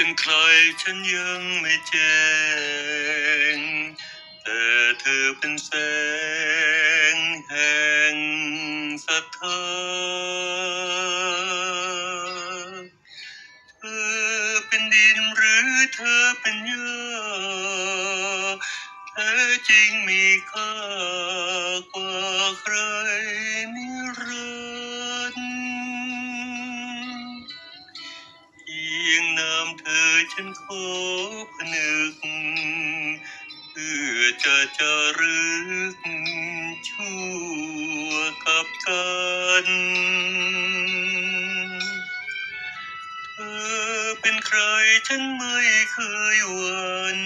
เป็นใครฉันยังไม่แจ้งแต่เธอเป็นแสงแห่งศรัทธาเธอเป็นดินหรือเธอเป็นหญ้าแท้จริงมีค่ากว่าใครนิรันดร์เพียงนามเธอฉันขอผนึกเพื่อจะรึกชั่วกับกันเธอเป็นใครฉันไม่เคยหวั่น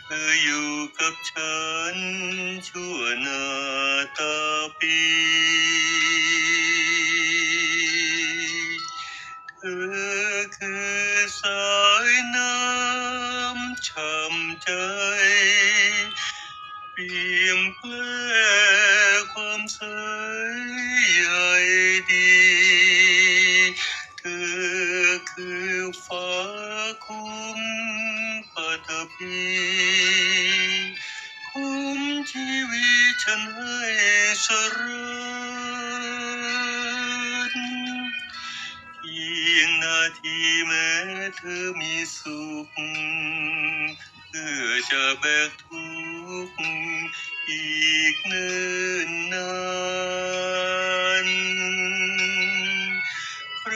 เธออยู่กับฉันชั่วนาตาปีเธอคือสายน้ำช่ำใจเปี่ยมแปลความใสใยดีเธอคือฟ้าคุ้มปัตภีคุ้มชีวิตฉันให้สรรเพียงนาทีแม้เธอมีสุขเพื่อจะแบกทุกข์อีกเนิ่นนานใคร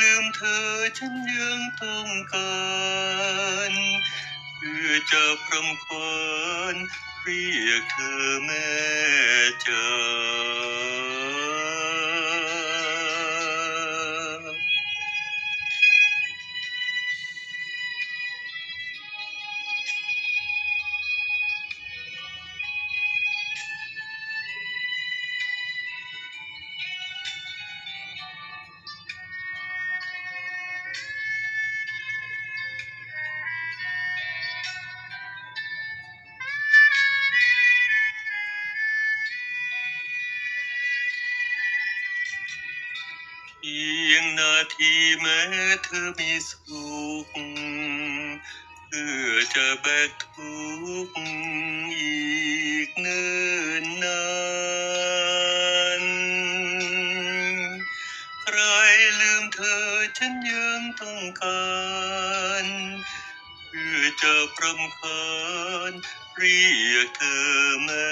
ลืมเธอฉันยังต้องการเพื่อจะพรำขวัญเรียกเธอแม่จ๋าเพียงนาทีแม้เธอมีสุขเพื่อจะแบกทุกข์อีกเนิ่นนานใครลืมเธอฉันยังต้องการเพื่อจะพรำคาญเรียกเธอแม่